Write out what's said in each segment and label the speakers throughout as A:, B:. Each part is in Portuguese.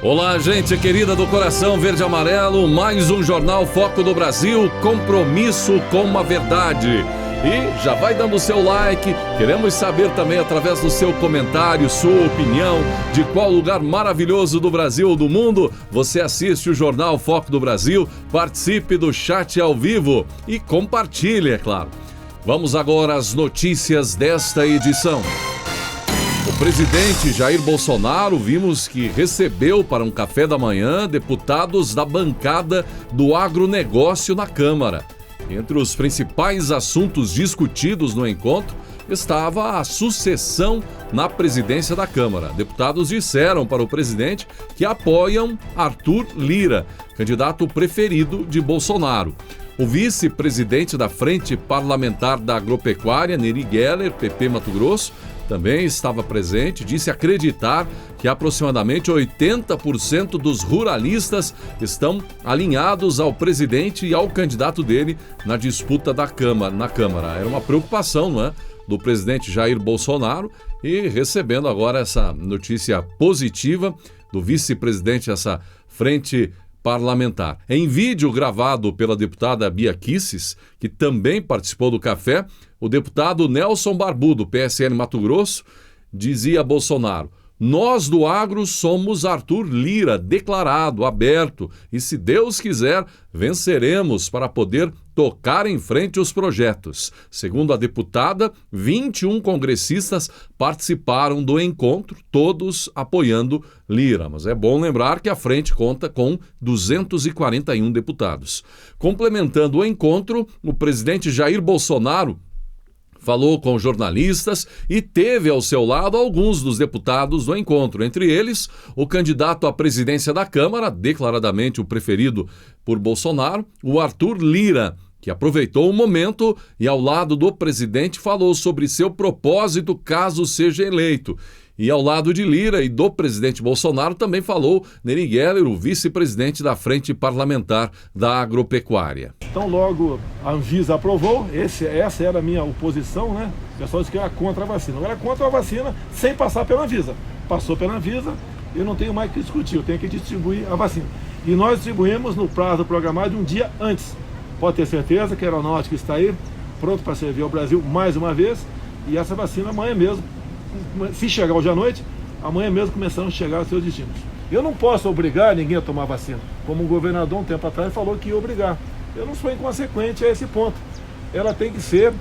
A: Olá, gente querida do coração verde e amarelo, mais um Jornal Foco do Brasil, compromisso com a verdade. E já vai dando o seu like, queremos saber também através do seu comentário, sua opinião, de qual lugar maravilhoso do Brasil ou do mundo você assiste o Jornal Foco do Brasil, participe do chat ao vivo e compartilhe, é claro. Vamos agora às notícias desta edição. O presidente Jair Bolsonaro, vimos que recebeu para um café da manhã deputados da bancada do agronegócio na Câmara. Entre os principais assuntos discutidos no encontro estava a sucessão na presidência da Câmara. Deputados disseram para o presidente que apoiam Arthur Lira, candidato preferido de Bolsonaro. O vice-presidente da Frente Parlamentar da Agropecuária, Neri Geller, PP Mato Grosso, também estava presente, disse acreditar que aproximadamente 80% dos ruralistas estão alinhados ao presidente e ao candidato dele na disputa na Câmara. Era uma preocupação, não é, do presidente Jair Bolsonaro, e recebendo agora essa notícia positiva do vice-presidente dessa frente parlamentar. Em vídeo gravado pela deputada Bia Kicis, que também participou do café, o deputado Nelson Barbudo, PSN Mato Grosso, dizia a Bolsonaro: "Nós do agro somos Arthur Lira, declarado, aberto, e se Deus quiser, venceremos para poder tocar em frente os projetos." Segundo a deputada, 21 congressistas participaram do encontro, todos apoiando Lira. Mas é bom lembrar que a frente conta com 241 deputados. Complementando o encontro, o presidente Jair Bolsonaro falou com jornalistas e teve ao seu lado alguns dos deputados do encontro, entre eles o candidato à presidência da Câmara, declaradamente o preferido por Bolsonaro, o Arthur Lira, que aproveitou o momento e ao lado do presidente falou sobre seu propósito caso seja eleito. E ao lado de Lira e do presidente Bolsonaro também falou Neri Geller, o vice-presidente da Frente Parlamentar da Agropecuária.
B: Então logo a Anvisa aprovou, essa era a minha oposição, né? O pessoal disse que era contra a vacina. Eu era contra a vacina sem passar pela Anvisa. Passou pela Anvisa, eu não tenho mais que discutir, eu tenho que distribuir a vacina. E nós distribuímos no prazo programado um dia antes. Pode ter certeza que a aeronáutica está aí, pronto para servir ao Brasil mais uma vez. E essa vacina amanhã mesmo, se chegar hoje à noite, amanhã mesmo começam a chegar aos seus destinos. Eu não posso obrigar ninguém a tomar vacina, como o governador um tempo atrás falou que ia obrigar. Eu não sou inconsequente a esse ponto. Ela tem que ser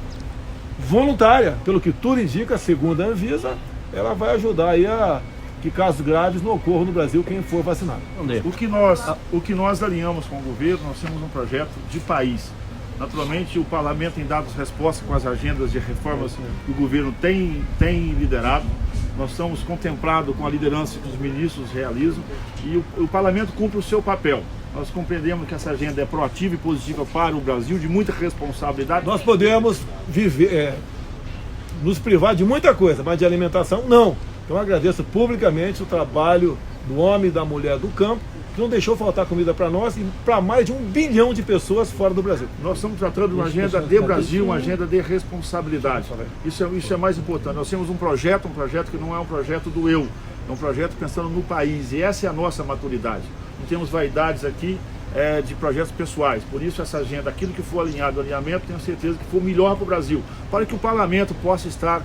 B: voluntária, pelo que tudo indica, segundo a Anvisa, ela vai ajudar aí a que casos graves não ocorram no Brasil quem for vacinado.
C: O que nós alinhamos com o governo, nós temos um projeto de país. Naturalmente, o parlamento tem dado resposta com as agendas de reformas que o governo tem liderado. Nós estamos contemplados com a liderança que os ministros realizam e o parlamento cumpre o seu papel. Nós compreendemos que essa agenda é proativa e positiva para o Brasil, de muita responsabilidade.
B: Nós podemos viver, nos privar de muita coisa, mas de alimentação, não. Então, eu agradeço publicamente o trabalho do homem e da mulher do campo, que não deixou faltar comida para nós e para mais de 1 bilhão de pessoas fora do Brasil.
C: Nós estamos tratando de uma agenda de Brasil, uma agenda de responsabilidade. Isso é mais importante. Nós temos um projeto que não é um projeto do eu, é um projeto pensando no país, e essa é a nossa maturidade. Não temos vaidades aqui de projetos pessoais. Por isso essa agenda, aquilo que for alinhado, alinhamento, tenho certeza que for melhor para o Brasil, para que o parlamento possa estar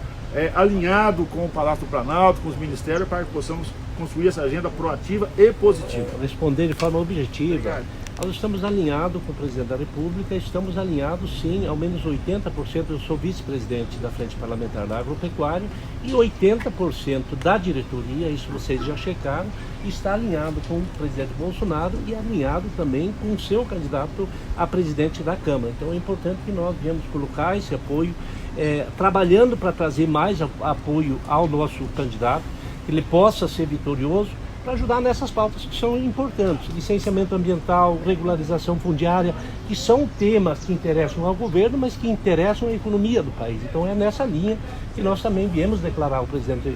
C: alinhado com o Palácio do Planalto, com os ministérios, para que possamos construir essa agenda proativa e positiva.
D: Responder de forma objetiva, nós estamos alinhados com o presidente da República, estamos alinhados sim, ao menos 80%, eu sou vice-presidente da Frente Parlamentar da Agropecuária, e 80% da diretoria, isso vocês já checaram, está alinhado com o presidente Bolsonaro e alinhado também com o seu candidato a presidente da Câmara. Então é importante que nós viemos colocar esse apoio, trabalhando para trazer mais apoio ao nosso candidato, que ele possa ser vitorioso, para ajudar nessas pautas que são importantes, licenciamento ambiental, regularização fundiária, que são temas que interessam ao governo, mas que interessam a economia do país. Então é nessa linha que nós também viemos declarar ao presidente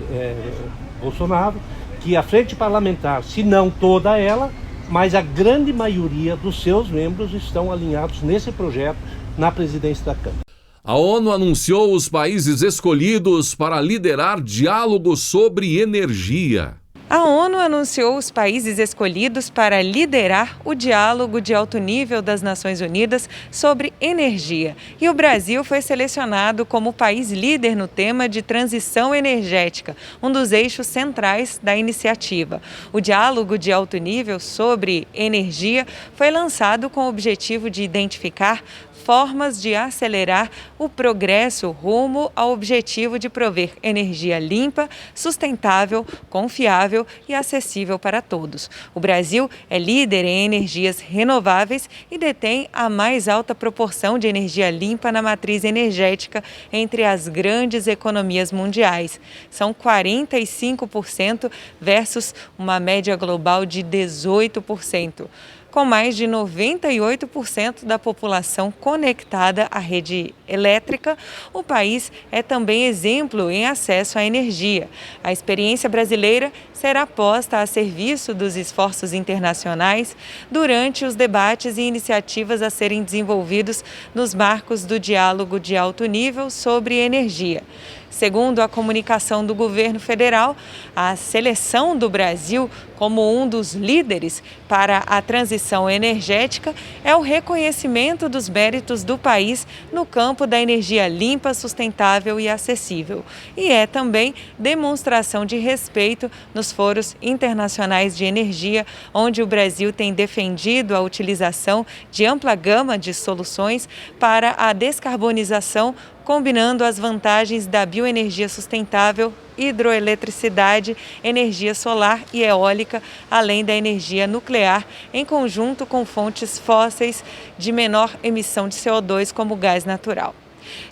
D: Bolsonaro que a frente parlamentar, se não toda ela, mas a grande maioria dos seus membros estão alinhados nesse projeto na presidência da Câmara.
A: A ONU anunciou os países escolhidos para liderar diálogo sobre energia.
E: A ONU anunciou os países escolhidos para liderar o diálogo de alto nível das Nações Unidas sobre energia. E o Brasil foi selecionado como país líder no tema de transição energética, um dos eixos centrais da iniciativa. O diálogo de alto nível sobre energia foi lançado com o objetivo de identificar formas de acelerar o progresso rumo ao objetivo de prover energia limpa, sustentável, confiável e acessível para todos. O Brasil é líder em energias renováveis e detém a mais alta proporção de energia limpa na matriz energética entre as grandes economias mundiais. São 45% versus uma média global de 18%. Com mais de 98% da população conectada à rede elétrica, o país é também exemplo em acesso à energia. A experiência brasileira será posta a serviço dos esforços internacionais durante os debates e iniciativas a serem desenvolvidos nos marcos do diálogo de alto nível sobre energia. Segundo a comunicação do governo federal, a seleção do Brasil como um dos líderes para a transição energética é o reconhecimento dos méritos do país no campo da energia limpa, sustentável e acessível. E é também demonstração de respeito nos foros internacionais de energia, onde o Brasil tem defendido a utilização de ampla gama de soluções para a descarbonização, combinando as vantagens da bioenergia sustentável, hidroeletricidade, energia solar e eólica, além da energia nuclear, em conjunto com fontes fósseis de menor emissão de CO2, como o gás natural.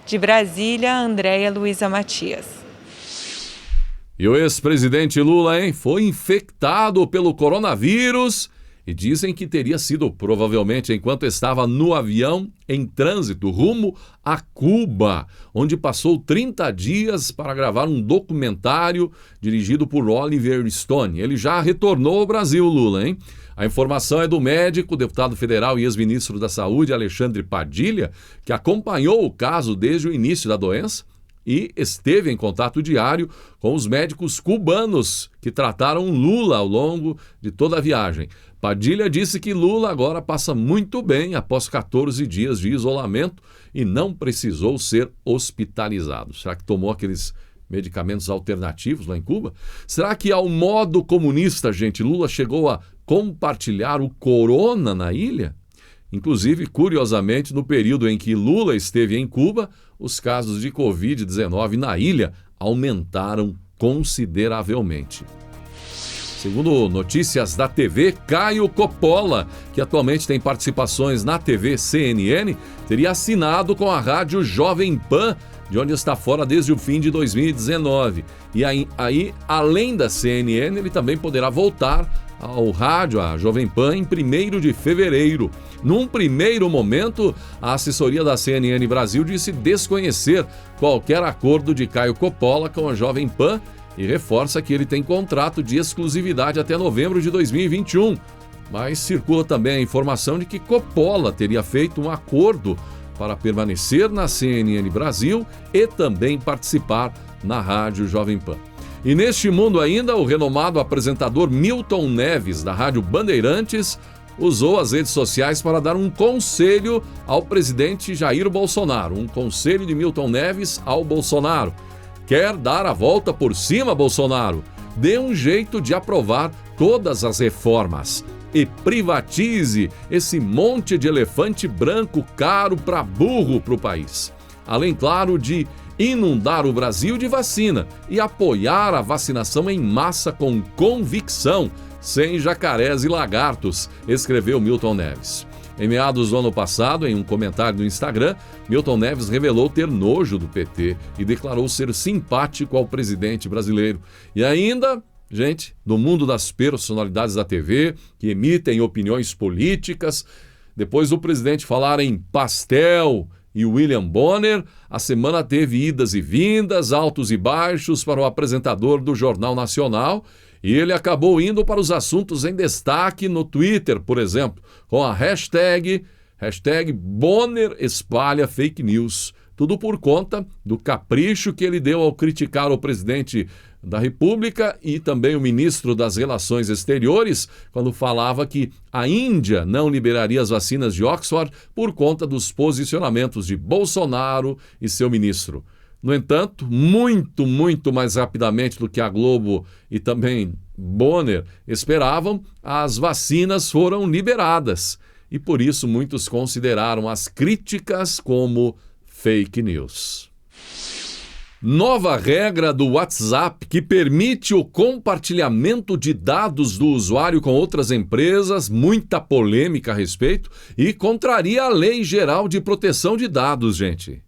E: De Brasília, Andréia Luiza Matias.
A: E o ex-presidente Lula, foi infectado pelo coronavírus e dizem que teria sido provavelmente enquanto estava no avião em trânsito rumo a Cuba, onde passou 30 dias para gravar um documentário dirigido por Oliver Stone. Ele já retornou ao Brasil, Lula, A informação é do médico, deputado federal e ex-ministro da Saúde, Alexandre Padilha, que acompanhou o caso desde o início da doença e esteve em contato diário com os médicos cubanos que trataram Lula ao longo de toda a viagem. Padilha disse que Lula agora passa muito bem após 14 dias de isolamento e não precisou ser hospitalizado. Será que tomou aqueles medicamentos alternativos lá em Cuba? Será que ao modo comunista, Lula chegou a compartilhar o corona na ilha? Inclusive, curiosamente, no período em que Lula esteve em Cuba, os casos de Covid-19 na ilha aumentaram consideravelmente. Segundo notícias da TV, Caio Coppola, que atualmente tem participações na TV CNN, teria assinado com a rádio Jovem Pan, de onde está fora desde o fim de 2019. E aí, além da CNN, ele também poderá voltar ao rádio, a Jovem Pan, em 1º de fevereiro. Num primeiro momento, a assessoria da CNN Brasil disse desconhecer qualquer acordo de Caio Coppola com a Jovem Pan e reforça que ele tem contrato de exclusividade até novembro de 2021. Mas circula também a informação de que Coppola teria feito um acordo para permanecer na CNN Brasil e também participar na rádio Jovem Pan. E neste mundo ainda, o renomado apresentador Milton Neves, da Rádio Bandeirantes, usou as redes sociais para dar um conselho ao presidente Jair Bolsonaro. Um conselho de Milton Neves ao Bolsonaro. Quer dar a volta por cima, Bolsonaro? Dê um jeito de aprovar todas as reformas e privatize esse monte de elefante branco caro para burro para o país. Além, claro, de inundar o Brasil de vacina e apoiar a vacinação em massa com convicção, sem jacarés e lagartos, escreveu Milton Neves. Em meados do ano passado, em um comentário no Instagram, Milton Neves revelou ter nojo do PT e declarou ser simpático ao presidente brasileiro. E ainda, do mundo das personalidades da TV, que emitem opiniões políticas, depois do presidente falar em pastel e William Bonner, a semana teve idas e vindas, altos e baixos para o apresentador do Jornal Nacional, e ele acabou indo para os assuntos em destaque no Twitter, por exemplo, com a hashtag Bonner espalha fake news. Tudo por conta do capricho que ele deu ao criticar o presidente da República e também o ministro das Relações Exteriores, quando falava que a Índia não liberaria as vacinas de Oxford por conta dos posicionamentos de Bolsonaro e seu ministro. No entanto, muito mais rapidamente do que a Globo e também Bonner esperavam, as vacinas foram liberadas. E por isso muitos consideraram as críticas como fake news. Nova regra do WhatsApp que permite o compartilhamento de dados do usuário com outras empresas, muita polêmica a respeito, e contraria a Lei Geral de Proteção de Dados, gente.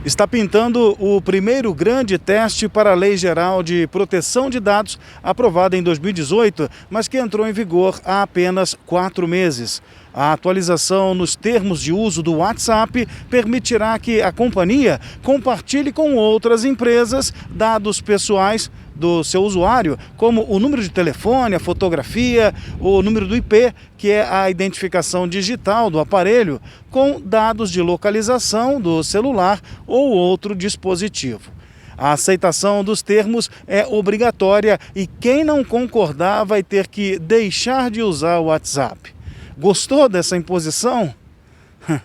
F: Está pintando o primeiro grande teste para a Lei Geral de Proteção de Dados, aprovada em 2018, mas que entrou em vigor há apenas 4 meses. A atualização nos termos de uso do WhatsApp permitirá que a companhia compartilhe com outras empresas dados pessoais do seu usuário, como o número de telefone, a fotografia, o número do IP, que é a identificação digital do aparelho, com dados de localização do celular ou outro dispositivo. A aceitação dos termos é obrigatória e quem não concordar vai ter que deixar de usar o WhatsApp. Gostou dessa imposição?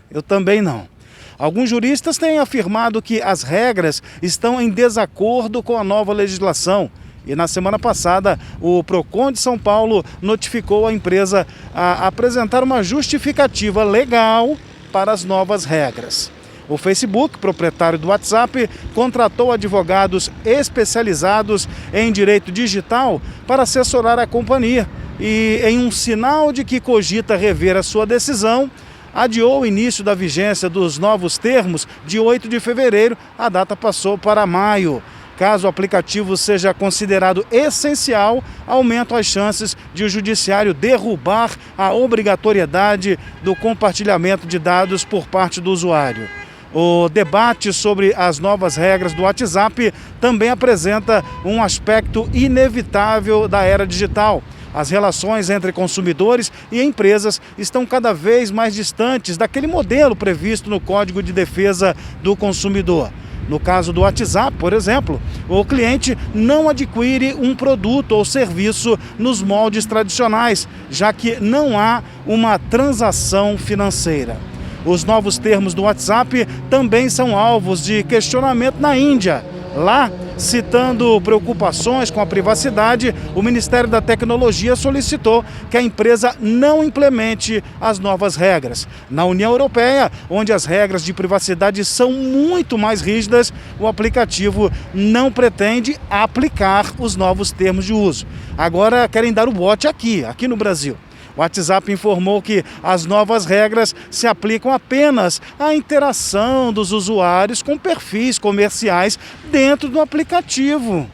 F: Eu também não. Alguns juristas têm afirmado que as regras estão em desacordo com a nova legislação. E na semana passada, o Procon de São Paulo notificou a empresa a apresentar uma justificativa legal para as novas regras. O Facebook, proprietário do WhatsApp, contratou advogados especializados em direito digital para assessorar a companhia. E, em um sinal de que cogita rever a sua decisão, adiou o início da vigência dos novos termos de 8 de fevereiro, a data passou para maio. Caso o aplicativo seja considerado essencial, aumentam as chances de o judiciário derrubar a obrigatoriedade do compartilhamento de dados por parte do usuário. O debate sobre as novas regras do WhatsApp também apresenta um aspecto inevitável da era digital. As relações entre consumidores e empresas estão cada vez mais distantes daquele modelo previsto no Código de Defesa do Consumidor. No caso do WhatsApp, por exemplo, o cliente não adquire um produto ou serviço nos moldes tradicionais, já que não há uma transação financeira. Os novos termos do WhatsApp também são alvos de questionamento na Índia. Lá, citando preocupações com a privacidade, o Ministério da Tecnologia solicitou que a empresa não implemente as novas regras. Na União Europeia, onde as regras de privacidade são muito mais rígidas, o aplicativo não pretende aplicar os novos termos de uso. Agora querem dar o bote aqui no Brasil. O WhatsApp informou que as novas regras se aplicam apenas à interação dos usuários com perfis comerciais dentro do aplicativo.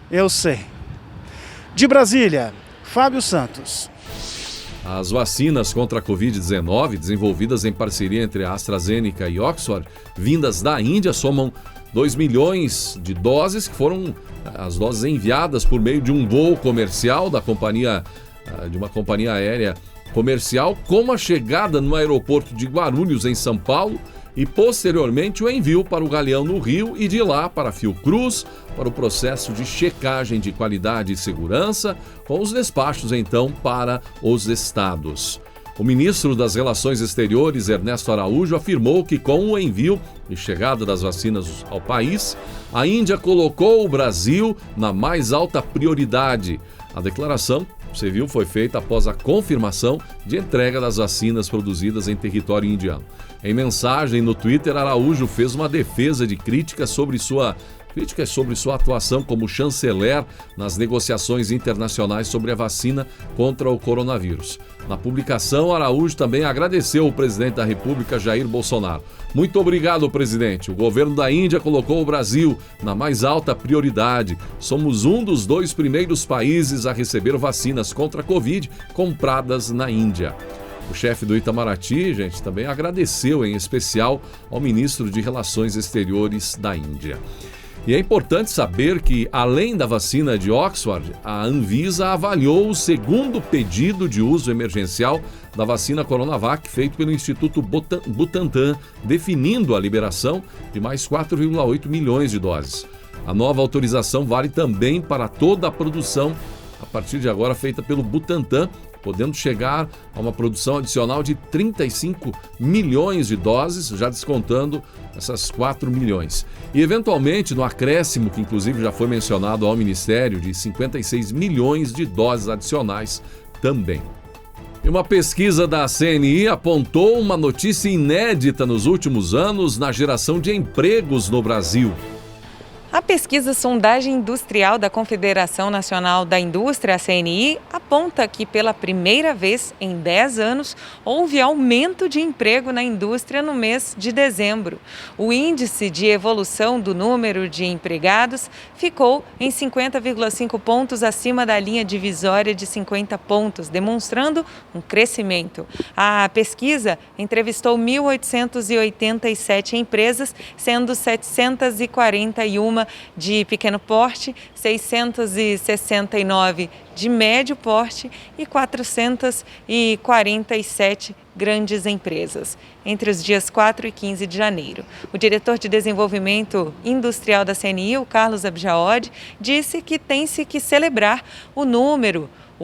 F: Eu sei. De Brasília, Fábio Santos.
A: As vacinas contra a Covid-19, desenvolvidas em parceria entre a AstraZeneca e Oxford, vindas da Índia, somam 2 milhões de doses, que foram as doses enviadas por meio de um voo comercial de uma companhia aérea comercial, com a chegada no aeroporto de Guarulhos, em São Paulo, e posteriormente o envio para o Galeão, no Rio, e de lá para Fiocruz, para o processo de checagem de qualidade e segurança, com os despachos então para os estados. O ministro das Relações Exteriores, Ernesto Araújo, afirmou que com o envio e chegada das vacinas ao país, a Índia colocou o Brasil na mais alta prioridade. A declaração civil foi feita após a confirmação de entrega das vacinas produzidas em território indiano. Em mensagem no Twitter, Araújo fez uma defesa de críticas sobre sua atuação como chanceler nas negociações internacionais sobre a vacina contra o coronavírus. Na publicação, Araújo também agradeceu o presidente da República, Jair Bolsonaro. Muito obrigado, presidente. O governo da Índia colocou o Brasil na mais alta prioridade. Somos um dos 2 primeiros países a receber vacinas contra a Covid compradas na Índia. O chefe do Itamaraty, gente, também agradeceu em especial ao ministro de Relações Exteriores da Índia. E é importante saber que, além da vacina de Oxford, a Anvisa avaliou o segundo pedido de uso emergencial da vacina Coronavac feito pelo Instituto Butantan, definindo a liberação de mais 4,8 milhões de doses. A nova autorização vale também para toda a produção, a partir de agora feita pelo Butantan, podendo chegar a uma produção adicional de 35 milhões de doses, já descontando essas 4 milhões. E, eventualmente, no acréscimo, que inclusive já foi mencionado ao Ministério, de 56 milhões de doses adicionais também. E uma pesquisa da CNI apontou uma notícia inédita nos últimos anos na geração de empregos no Brasil.
E: A pesquisa Sondagem Industrial da Confederação Nacional da Indústria, a CNI, aponta que pela primeira vez em 10 anos houve aumento de emprego na indústria no mês de dezembro. O índice de evolução do número de empregados ficou em 50,5 pontos acima da linha divisória de 50 pontos, demonstrando um crescimento. A pesquisa entrevistou 1.887 empresas, sendo 741 de pequeno porte, 669 de médio porte e 447 grandes empresas, entre os dias 4 e 15 de janeiro. O diretor de Desenvolvimento Industrial da CNI, o Carlos Abjaod, disse que tem-se que celebrar o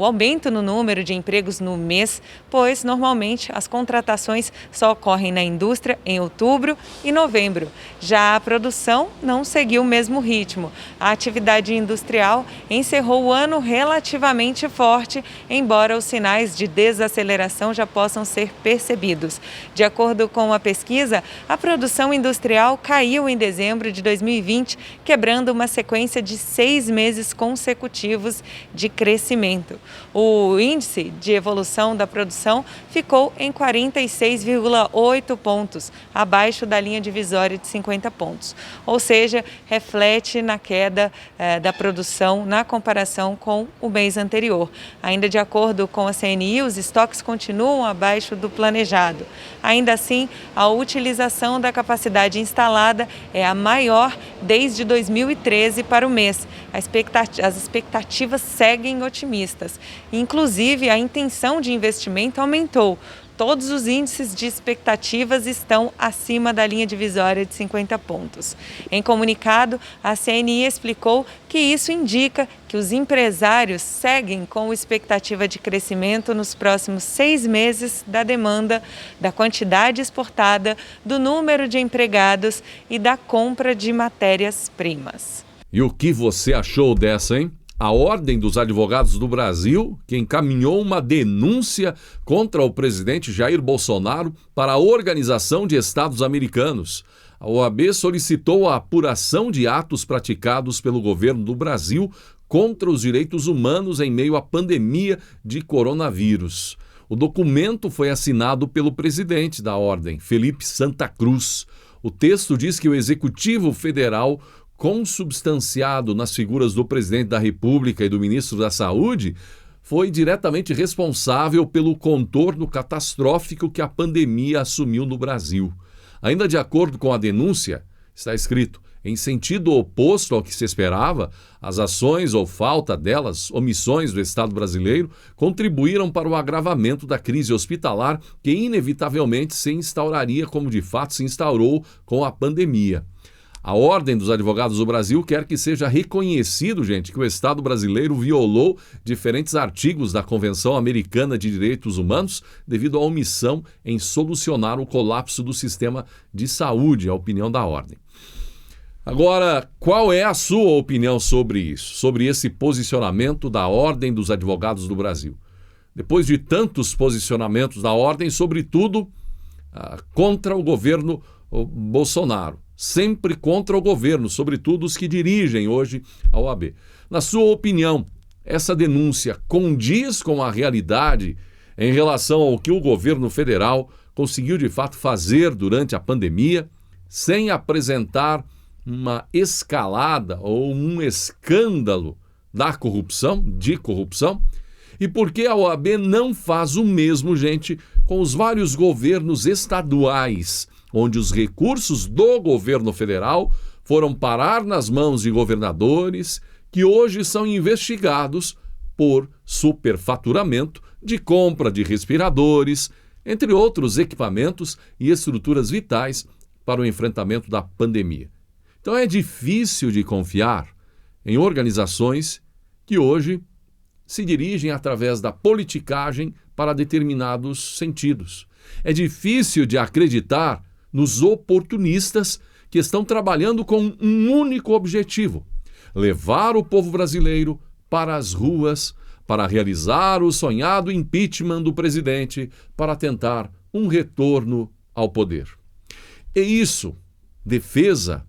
E: aumento no número de empregos no mês, pois normalmente as contratações só ocorrem na indústria em outubro e novembro. Já a produção não seguiu o mesmo ritmo. A atividade industrial encerrou o ano relativamente forte, embora os sinais de desaceleração já possam ser percebidos. De acordo com a pesquisa, a produção industrial caiu em dezembro de 2020, quebrando uma sequência de 6 meses consecutivos de crescimento. O índice de evolução da produção ficou em 46,8 pontos, abaixo da linha divisória de 50 pontos. Ou seja, reflete na queda da produção na comparação com o mês anterior. Ainda de acordo com a CNI, os estoques continuam abaixo do planejado. Ainda assim, a utilização da capacidade instalada é a maior desde 2013 para o mês. As expectativas seguem otimistas. Inclusive, a intenção de investimento aumentou. Todos os índices de expectativas estão acima da linha divisória de 50 pontos. Em comunicado, a CNI explicou que isso indica que os empresários seguem com expectativa de crescimento nos próximos 6 meses da demanda, da quantidade exportada, do número de empregados e da compra de matérias-primas.
A: E o que você achou dessa, hein? A Ordem dos Advogados do Brasil, que encaminhou uma denúncia contra o presidente Jair Bolsonaro para a Organização de Estados Americanos. A OAB solicitou a apuração de atos praticados pelo governo do Brasil contra os direitos humanos em meio à pandemia de coronavírus. O documento foi assinado pelo presidente da Ordem, Felipe Santa Cruz. O texto diz que o Executivo Federal, consubstanciado nas figuras do presidente da República e do ministro da Saúde, foi diretamente responsável pelo contorno catastrófico que a pandemia assumiu no Brasil. Ainda de acordo com a denúncia, está escrito: em sentido oposto ao que se esperava, as ações ou falta delas, omissões do Estado brasileiro, contribuíram para o agravamento da crise hospitalar que inevitavelmente se instauraria como de fato se instaurou com a pandemia. A Ordem dos Advogados do Brasil quer que seja reconhecido, gente, que o Estado brasileiro violou diferentes artigos da Convenção Americana de Direitos Humanos devido à omissão em solucionar o colapso do sistema de saúde, a opinião da Ordem. Agora, qual é a sua opinião sobre isso, sobre esse posicionamento da Ordem dos Advogados do Brasil? Depois de tantos posicionamentos da Ordem, sobretudo contra o governo Bolsonaro. Sempre contra o governo, sobretudo os que dirigem hoje a OAB. Na sua opinião, essa denúncia condiz com a realidade em relação ao que o governo federal conseguiu de fato fazer durante a pandemia, sem apresentar uma escalada ou um escândalo da corrupção, de corrupção? E por que a OAB não faz o mesmo, gente, com os vários governos estaduais, onde os recursos do governo federal foram parar nas mãos de governadores que hoje são investigados por superfaturamento de compra de respiradores, entre outros equipamentos e estruturas vitais para o enfrentamento da pandemia. Então é difícil de confiar em organizações que hoje se dirigem através da politicagem para determinados sentidos. É difícil de acreditar nos oportunistas que estão trabalhando com um único objetivo: levar o povo brasileiro para as ruas para realizar o sonhado impeachment do presidente, para tentar um retorno ao poder. E isso, defesa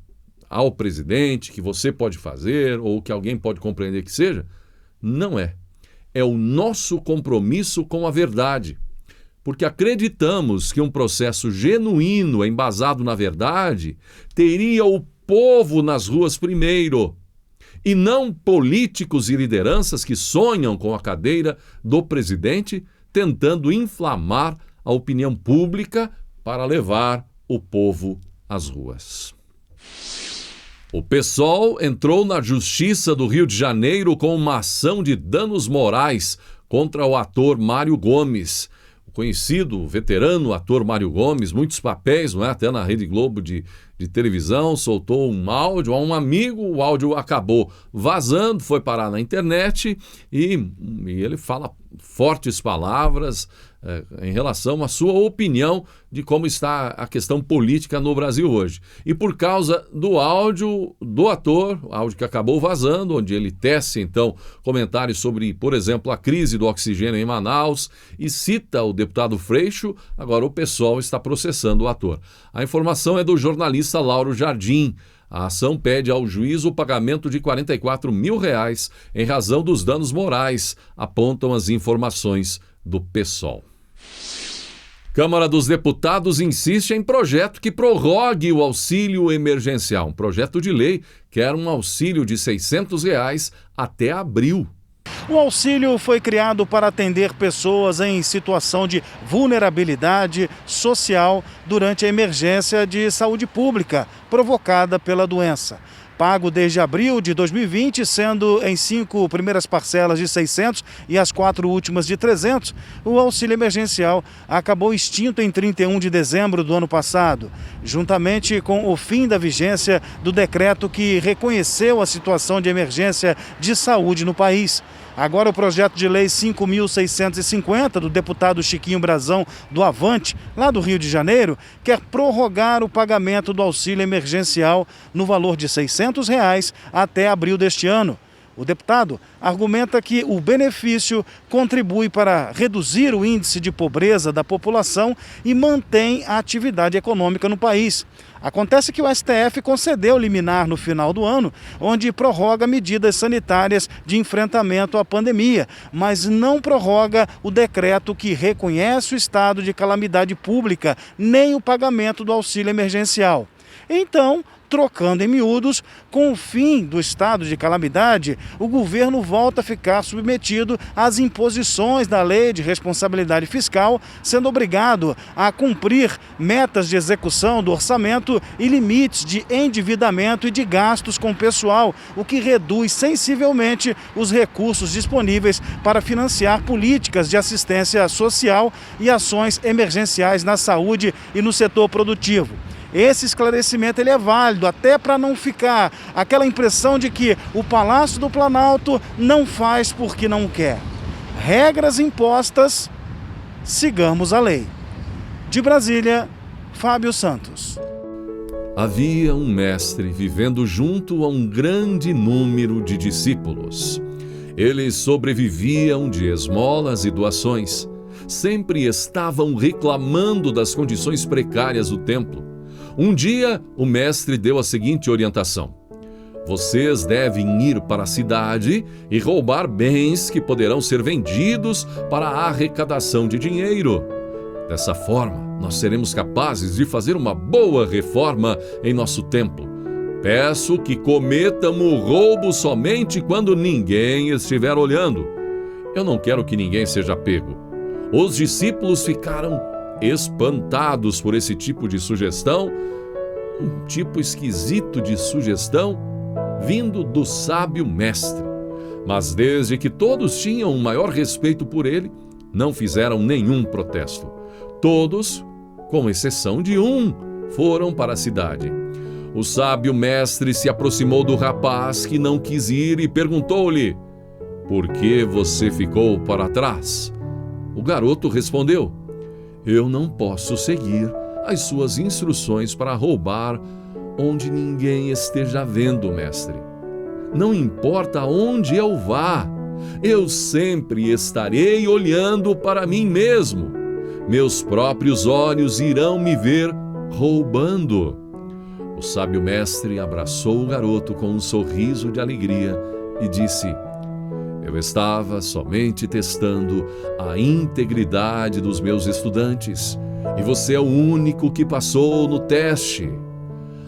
A: ao presidente, que você pode fazer ou que alguém pode compreender que seja, não é. É o nosso compromisso com a verdade, porque acreditamos que um processo genuíno, embasado na verdade, teria o povo nas ruas primeiro, e não políticos e lideranças que sonham com a cadeira do presidente, tentando inflamar a opinião pública para levar o povo às ruas. O PSOL entrou na Justiça do Rio de Janeiro com uma ação de danos morais contra o ator Mário Gomes. O conhecido, veterano ator Mário Gomes, muitos papéis, não é? Até na Rede Globo de televisão, soltou um áudio a um amigo, o áudio acabou vazando, foi parar na internet e ele fala fortes palavras em relação à sua opinião de como está a questão política no Brasil hoje. E por causa do áudio do ator, o áudio que acabou vazando, onde ele tece então comentários sobre, por exemplo, a crise do oxigênio em Manaus e cita o deputado Freixo, agora o PSOL está processando o ator. A informação é do jornalista Lauro Jardim. A ação pede ao juiz o pagamento de R$44 mil em razão dos danos morais, apontam as informações do PSOL. Câmara dos Deputados insiste em projeto que prorrogue o auxílio emergencial. Um projeto de lei quer um auxílio de R$600 até abril.
F: O auxílio foi criado para atender pessoas em situação de vulnerabilidade social durante a emergência de saúde pública provocada pela doença. Pago desde abril de 2020, sendo em 5 primeiras parcelas de 600 e as 4 últimas de 300, o auxílio emergencial acabou extinto em 31 de dezembro do ano passado, juntamente com o fim da vigência do decreto que reconheceu a situação de emergência de saúde no país. Agora o projeto de lei 5.650 do deputado Chiquinho Brazão do Avante, lá do Rio de Janeiro, quer prorrogar o pagamento do auxílio emergencial no valor de R$600 até abril deste ano. O deputado argumenta que o benefício contribui para reduzir o índice de pobreza da população e mantém a atividade econômica no país. Acontece que o STF concedeu liminar no final do ano, onde prorroga medidas sanitárias de enfrentamento à pandemia, mas não prorroga o decreto que reconhece o estado de calamidade pública, nem o pagamento do auxílio emergencial. Então, trocando em miúdos, com o fim do estado de calamidade, o governo volta a ficar submetido às imposições da Lei de Responsabilidade Fiscal, sendo obrigado a cumprir metas de execução do orçamento e limites de endividamento e de gastos com o pessoal, o que reduz sensivelmente os recursos disponíveis para financiar políticas de assistência social e ações emergenciais na saúde e no setor produtivo. Esse esclarecimento ele é válido até para não ficar aquela impressão de que o Palácio do Planalto não faz porque não quer. Regras impostas, sigamos a lei. De Brasília, Fábio Santos.
A: Havia um mestre vivendo junto a um grande número de discípulos. Eles sobreviviam de esmolas e doações. Sempre estavam reclamando das condições precárias do templo. Um dia, o mestre deu a seguinte orientação: vocês devem ir para a cidade e roubar bens que poderão ser vendidos para a arrecadação de dinheiro. Dessa forma, nós seremos capazes de fazer uma boa reforma em nosso templo. Peço que cometam o roubo somente quando ninguém estiver olhando. Eu não quero que ninguém seja pego. Os discípulos ficaram espantados por esse tipo de sugestão um tipo esquisito de sugestão vindo do sábio mestre. Mas desde que todos tinham um maior respeito por ele, não fizeram nenhum protesto. Todos, com exceção de um, foram para a cidade. O sábio mestre se aproximou do rapaz que não quis ir e perguntou-lhe: "Por que você ficou para trás?" O garoto respondeu: "Eu não posso seguir as suas instruções para roubar onde ninguém esteja vendo, mestre. Não importa onde eu vá, eu sempre estarei olhando para mim mesmo. Meus próprios olhos irão me ver roubando." O sábio mestre abraçou o garoto com um sorriso de alegria e disse: "Eu estava somente testando a integridade dos meus estudantes, e você é o único que passou no teste."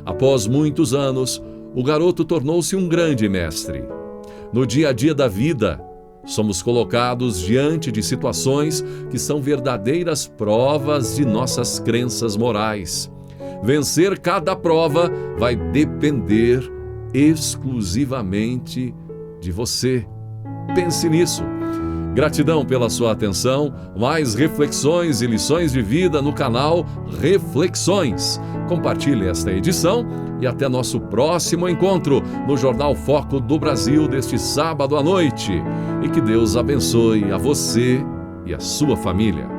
A: Após muitos anos, o garoto tornou-se um grande mestre. No dia a dia da vida, somos colocados diante de situações que são verdadeiras provas de nossas crenças morais. Vencer cada prova vai depender exclusivamente de você. Pense nisso. Gratidão pela sua atenção. Mais reflexões e lições de vida no canal Reflexões. Compartilhe esta edição e até nosso próximo encontro no Jornal Foco do Brasil deste sábado à noite. E que Deus abençoe a você e a sua família.